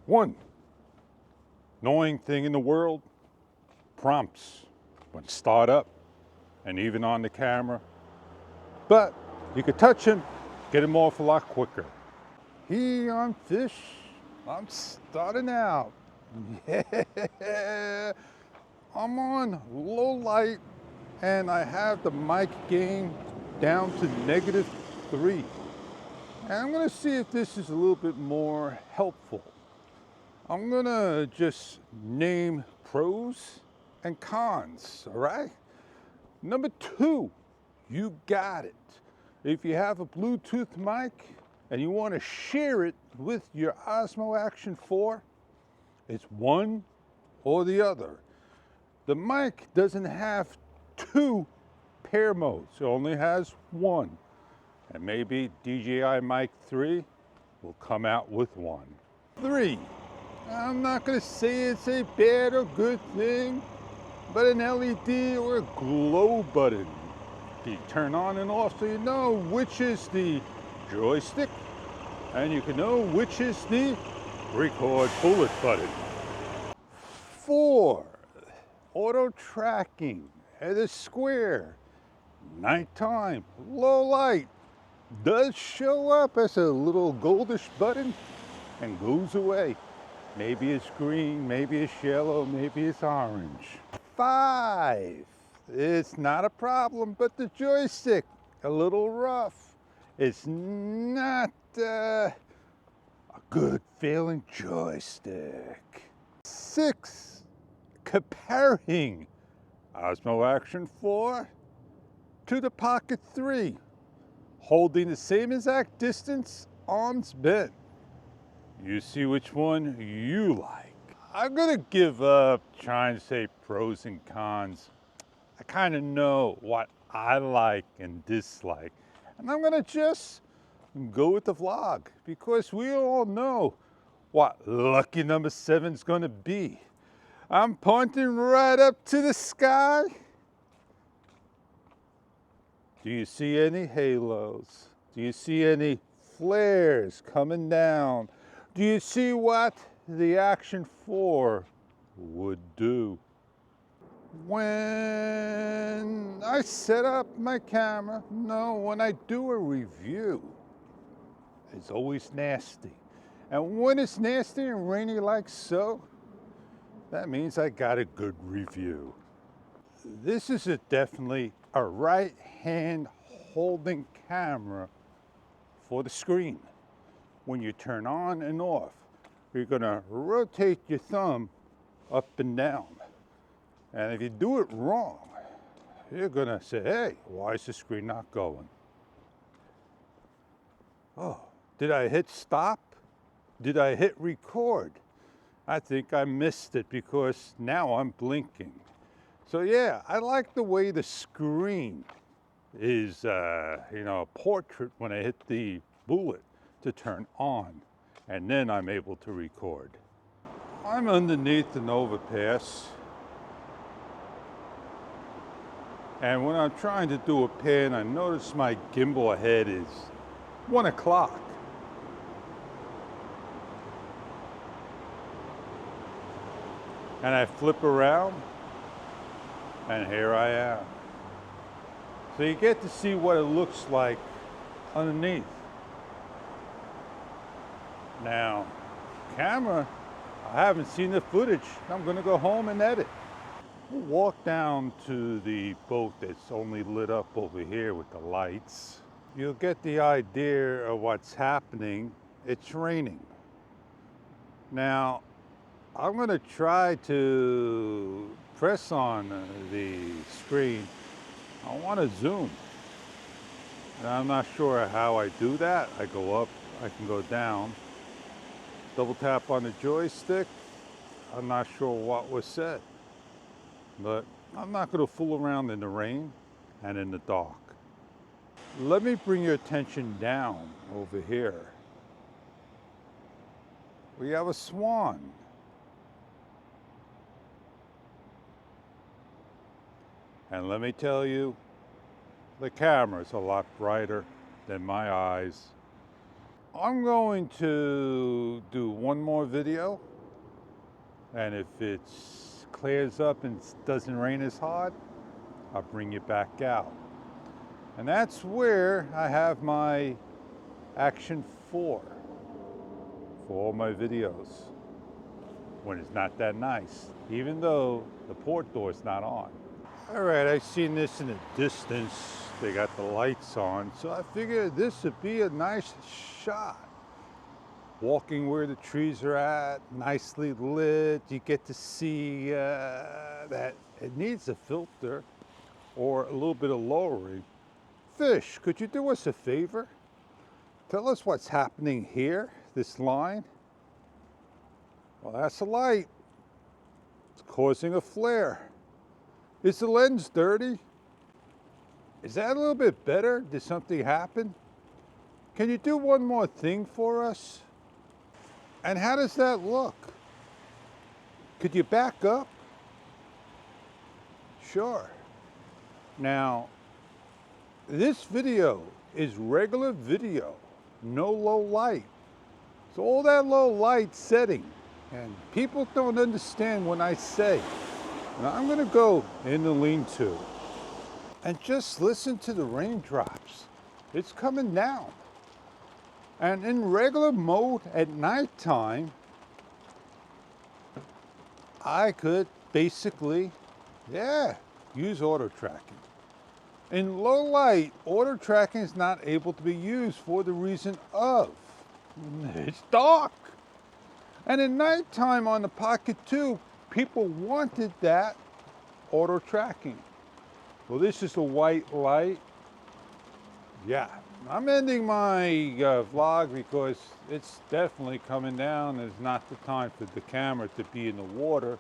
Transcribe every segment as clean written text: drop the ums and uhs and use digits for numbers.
One annoying thing in the world, prompts when start up and even on the camera. But you could touch him, get him off a lot quicker. Here on Fish, I'm starting out. Yeah, I'm on low light and I have the mic gain down to -3. And I'm gonna see if this is a little bit more helpful. I'm gonna just name pros and cons, all right? Number 2, you got it. If you have a Bluetooth mic and you want to share it with your Osmo Action 4, it's one or the other. The mic doesn't have 2 pair modes, it only has 1. And maybe DJI Mic 3 will come out with 1. 3, I'm not going to say it's a bad or good thing, but an LED or a glow button. You turn on and off so you know which is the joystick and you can know which is the record bullet button. 4, auto tracking at a square, nighttime, low light, does show up as a little goldish button and goes away. Maybe it's green, maybe it's yellow, maybe it's orange. 5, it's not a problem, but the joystick, a little rough. It's not a good feeling joystick. 6, comparing Osmo Action 4 to the Pocket 3. Holding the same exact distance, arms bent. You see which one you like. I'm gonna give up trying to say pros and cons. I kind of know what I like and dislike. And I'm gonna just go with the vlog because we all know what lucky number 7 is gonna be. I'm pointing right up to the sky. Do you see any halos? Do you see any flares coming down? Do you see what the Action 4 would do? When I set up my camera, no, when I do a review, it's always nasty. And when it's nasty and rainy like so, that means I got a good review. This is definitely a right hand holding camera for the screen. When you turn on and off, you're gonna rotate your thumb up and down. And if you do it wrong, you're gonna say, hey, why is the screen not going? Oh, did I hit stop? Did I hit record? I think I missed it because now I'm blinking. So yeah, I like the way the screen is, a portrait when I hit the bullet to turn on, and then I'm able to record. I'm underneath an overpass, and when I'm trying to do a pan, I notice my gimbal ahead is 1 o'clock. And I flip around, and here I am. So you get to see what it looks like underneath. Now, camera, I haven't seen the footage. I'm gonna go home and edit. We'll walk down to the boat that's only lit up over here with the lights. You'll get the idea of what's happening. It's raining. Now, I'm gonna try to press on the screen. I wanna zoom. And I'm not sure how I do that. I go up, I can go down. Double tap on the joystick. I'm not sure what was said, but I'm not gonna fool around in the rain and in the dark. Let me bring your attention down over here. We have a swan. And let me tell you, the camera's a lot brighter than my eyes. I'm going to do one more video, and if it clears up and doesn't rain as hard, I'll bring you back out. And that's where I have my Action 4 for all my videos when it's not that nice, even though the port door is not on. All right, I've seen this in the distance. They got the lights on, so I figured this would be a nice shot. Walking where the trees are at, nicely lit. You get to see that it needs a filter or a little bit of lowering. Fish, could you do us a favor? Tell us what's happening here, this line. Well, that's a light. It's causing a flare. Is the lens dirty? Is that a little bit better? Did something happen? Can you do one more thing for us? And how does that look? Could you back up? Sure. Now, this video is regular video, no low light. So all that low light setting, and people don't understand when I say, now I'm gonna go in the lean-to and just listen to the raindrops. It's coming down. And in regular mode at nighttime, I could basically, use auto tracking. In low light, auto tracking is not able to be used for the reason of it's dark. And in nighttime on the Pocket 2, people wanted that auto tracking. Well, this is a white light. Yeah, I'm ending my vlog because it's definitely coming down. It's not the time for the camera to be in the water,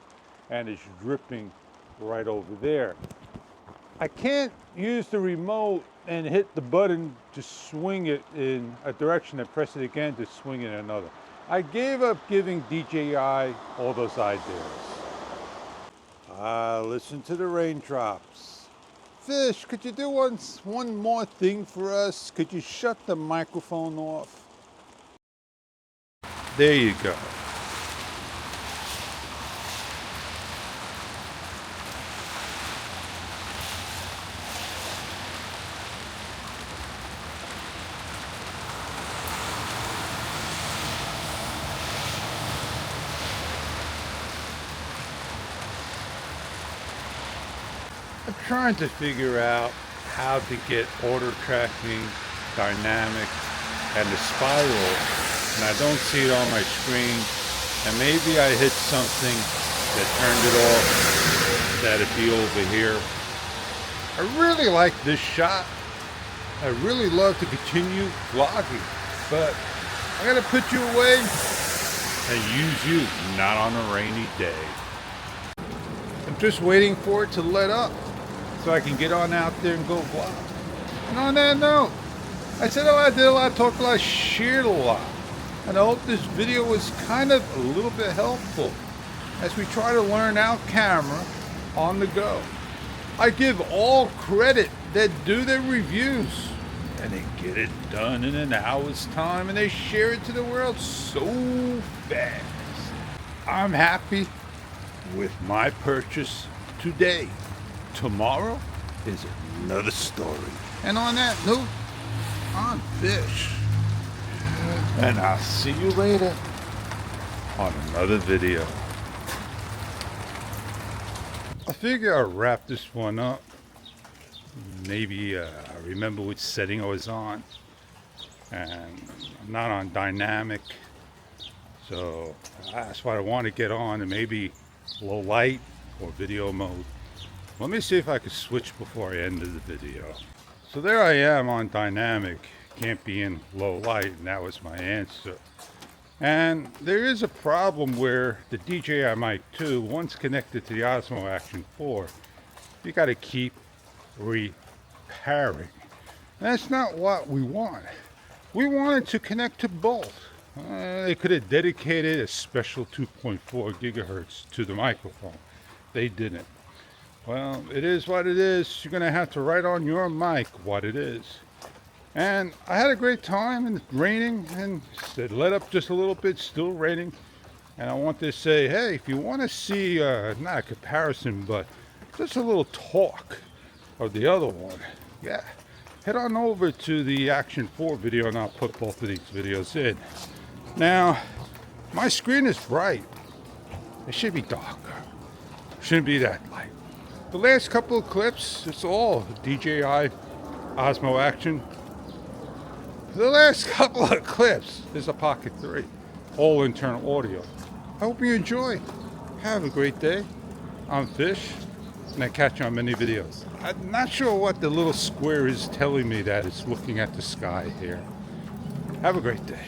and it's dripping right over there. I can't use the remote and hit the button to swing it in a direction and press it again to swing it in another. I gave up giving DJI all those ideas. Listen to the raindrops. Fish, could you do one more thing for us? Could you shut the microphone off? There you go. I'm trying to figure out how to get auto tracking, dynamic, and the spiral, and I don't see it on my screen, and maybe I hit something that turned it off, that'd be over here. I really like this shot. I really love to continue vlogging, but I gotta put you away and use you, not on a rainy day. I'm just waiting for it to let up so I can get on out there and go vlog. And on that note, I said a lot, did a lot, talked a lot, shared a lot. And I hope this video was kind of a little bit helpful as we try to learn our camera on the go. I give all credit that do their reviews, and they get it done in an hour's time, and they share it to the world so fast. I'm happy with my purchase today. Tomorrow is another story. And on that note, I'm Fish. And I'll see you later on another video. I figure I'll wrap this one up. Maybe I remember which setting I was on. And I'm not on dynamic. So that's what I want to get on, and maybe low light or video mode. Let me see if I can switch before I end the video. So there I am on dynamic. Can't be in low light, and that was my answer. And there is a problem where the DJI Mic 2, once connected to the Osmo Action 4, you got to keep repairing. That's not what we want. We wanted to connect to both. They could have dedicated a special 2.4 gigahertz to the microphone. They didn't. Well, it is what it is. You're going to have to write on your mic what it is. And I had a great time, and it's raining, and it let up just a little bit, still raining. And I want to say, hey, if you want to see, not a comparison, but just a little talk of the other one, yeah, head on over to the Action 4 video, and I'll put both of these videos in. Now, my screen is bright. It should be darker. Shouldn't be that light. The last couple of clips, it's all DJI Osmo Action. The last couple of clips is a Pocket 3, all internal audio. I hope you enjoy. Have a great day. I'm Fish, and I catch you on many videos. I'm not sure what the little square is telling me that it's looking at the sky here. Have a great day.